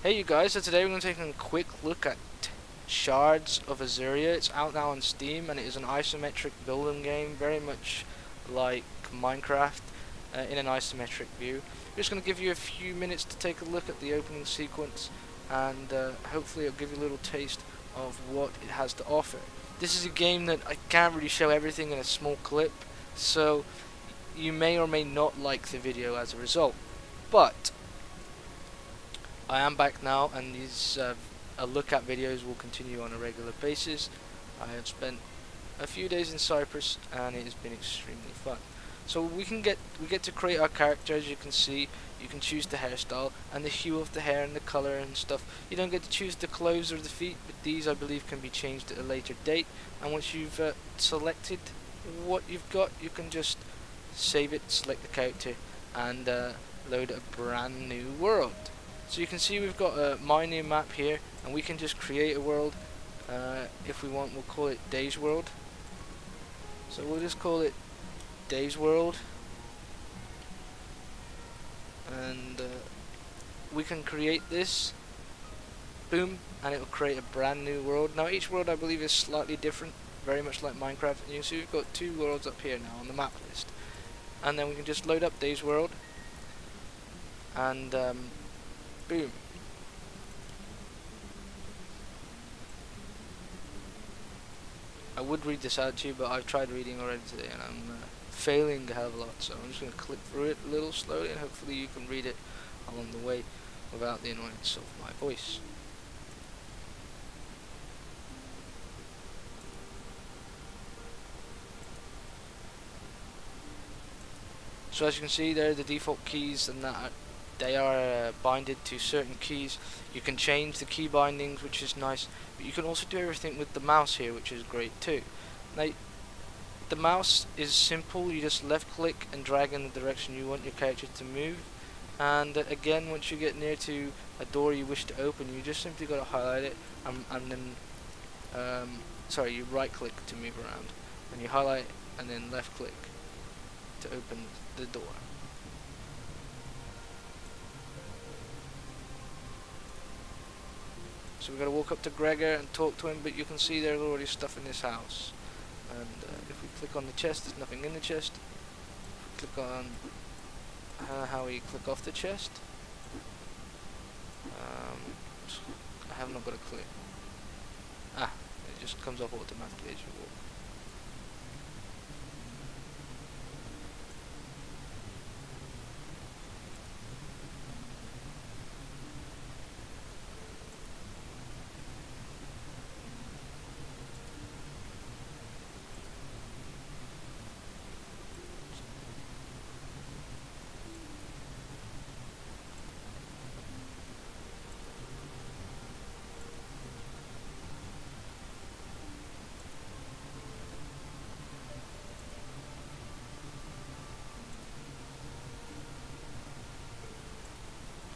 Hey you guys, so today we're going to take a quick look at Shards of Azuria. It's out now on Steam and it is an isometric building game, very much like Minecraft in an isometric view. I'm just going to give you a few minutes to take a look at the opening sequence and hopefully it'll give you a little taste of what it has to offer. This is a game that I can't really show everything in a small clip, so you may or may not like the video as a result. But I am back now, and these a look at videos will continue on a regular basis. I have spent a few days in Cyprus, and it has been extremely fun. So we get to create our character. As you can see, you can choose the hairstyle and the hue of the hair and the color and stuff. You don't get to choose the clothes or the feet, but these I believe can be changed at a later date. And once you've selected what you've got, you can just save it, select the character, and load a brand new world. So you can see we've got a my new map here, and we can just create a world. If we want, we'll call it Days World. So we'll just call it Days World, and we can create this. Boom, and it will create a brand new world. Now each world I believe is slightly different, very much like Minecraft. And you can see we've got two worlds up here now on the map list, and then we can just load up Days World, and boom. I would read this out to you, but I've tried reading already today and I'm failing a hell of a lot, so I'm just going to click through it a little slowly and hopefully you can read it along the way without the annoyance of my voice. So as you can see, there are the default keys, and that they are binded to certain keys. You can change the key bindings, which is nice, but you can also do everything with the mouse here, which is great too. Now, the mouse is simple. You just left click and drag in the direction you want your character to move, and again, once you get near to a door you wish to open, you just simply got to highlight it, and then sorry, you right click to move around, and you highlight and then left click to open the door. So we're going to walk up to Gregor and talk to him, but you can see there's already stuff in this house. And if we click on the chest, there's nothing in the chest. If we click on how we click off the chest, I have not got a clue. It just comes off automatically as you walk.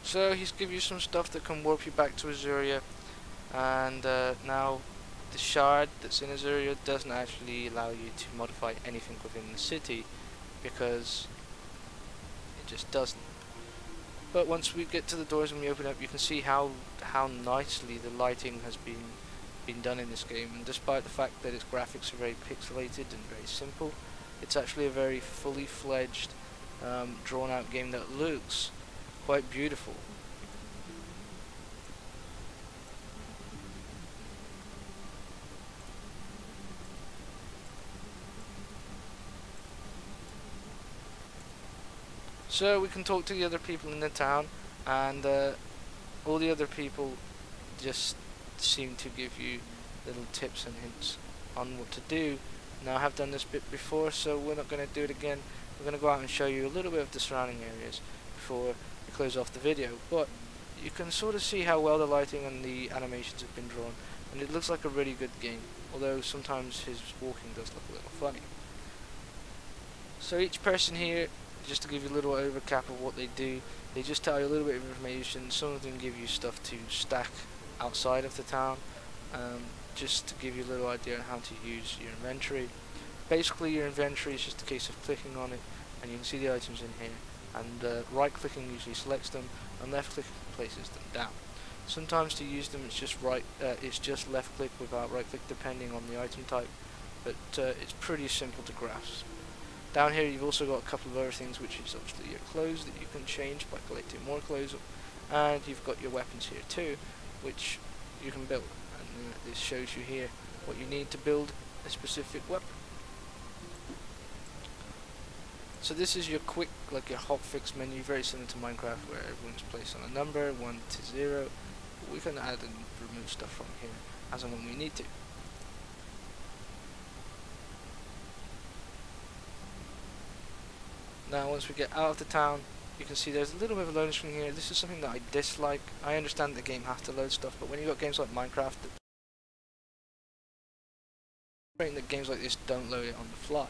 So he's give you some stuff that can warp you back to Azuria, and now the shard that's in Azuria doesn't actually allow you to modify anything within the city, because it just doesn't. But once we get to the doors and we open up, you can see how nicely the lighting has been done in this game, and despite the fact that its graphics are very pixelated and very simple, it's actually a very fully fledged drawn out game that looks quite beautiful. So we can talk to the other people in the town, and all the other people just seem to give you little tips and hints on what to do. Now I have done this bit before, so we're not going to do it again. We're going to go out and show you a little bit of the surrounding areas before we close off the video, but you can sort of see how well the lighting and the animations have been drawn, and it looks like a really good game, although sometimes his walking does look a little funny. So each person here, just to give you a little overcap of what they do, they just tell you a little bit of information. Some of them give you stuff to stack outside of the town, just to give you a little idea on how to use your inventory. Basically your inventory is just a case of clicking on it, and you can see the items in here, and right clicking usually selects them, and left clicking places them down. Sometimes to use them it's just left click without right click depending on the item type, but it's pretty simple to grasp. Down here you've also got a couple of other things, which is obviously your clothes that you can change by collecting more clothes, and you've got your weapons here too, which you can build, and this shows you here what you need to build a specific weapon. So this is your quick, like your hotfix menu, very similar to Minecraft, where everyone's placed on a number, 1 to 0. We can add and remove stuff from here as and when we need to. Now once we get out of the town, you can see there's a little bit of a loading screen here. This is something that I dislike. I understand the game has to load stuff, but when you've got games like Minecraft, that games like this don't load it on the fly.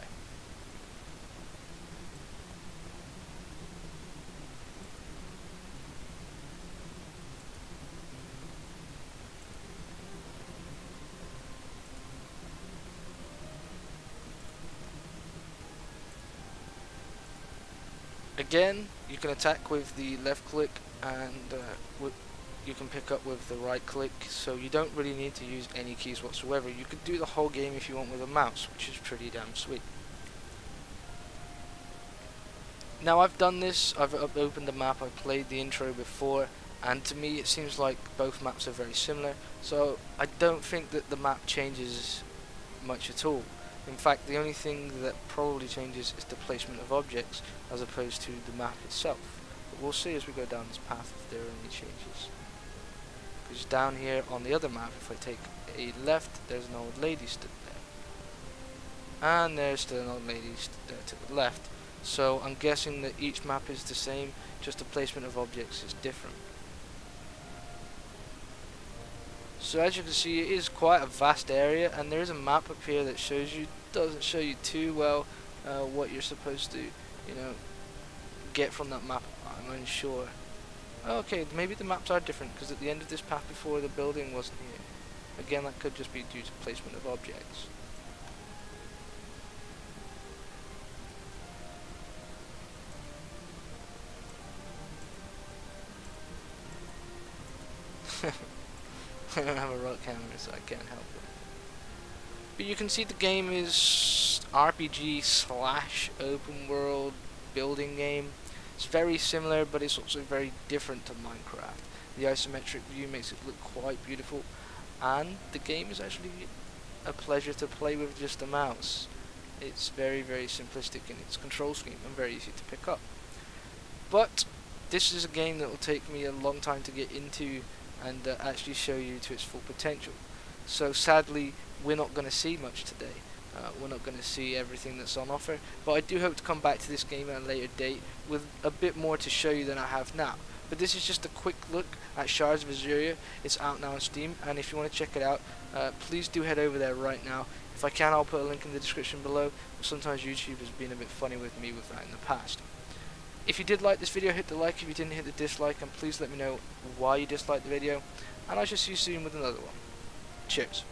Again, you can attack with the left click, and you can pick up with the right click, so you don't really need to use any keys whatsoever. You could do the whole game if you want with a mouse, which is pretty damn sweet. Now I've done this, I've opened the map, I've played the intro before, and to me it seems like both maps are very similar, so I don't think that the map changes much at all. In fact, the only thing that probably changes is the placement of objects as opposed to the map itself. But we'll see as we go down this path if there are any changes. Because down here on the other map, if I take a left, there's an old lady stood there. And there's still an old lady stood there to the left. So I'm guessing that each map is the same, just the placement of objects is different. So as you can see, it is quite a vast area, and there is a map up here that shows you, doesn't show you too well what you're supposed to, get from that map. I'm unsure. Okay, maybe the maps are different, because at the end of this path before, the building wasn't here. Again, that could just be due to placement of objects. I don't have a rock camera, so I can't help it. But you can see the game is RPG / open world building game. It's very similar, but it's also very different to Minecraft. The isometric view makes it look quite beautiful, and the game is actually a pleasure to play with just a mouse. It's very, very simplistic in its control scheme and very easy to pick up. But this is a game that will take me a long time to get into and actually show you to its full potential. So sadly, we're not going to see much today. We're not going to see everything that's on offer, but I do hope to come back to this game at a later date with a bit more to show you than I have now. But this is just a quick look at Shards of Azuria. It's out now on Steam, and if you want to check it out, please do head over there right now. If I can, I'll put a link in the description below. Sometimes YouTube has been a bit funny with me with that in the past. If you did like this video, hit the like. If you didn't, hit the dislike, and please let me know why you disliked the video, and I shall see you soon with another one. Cheers.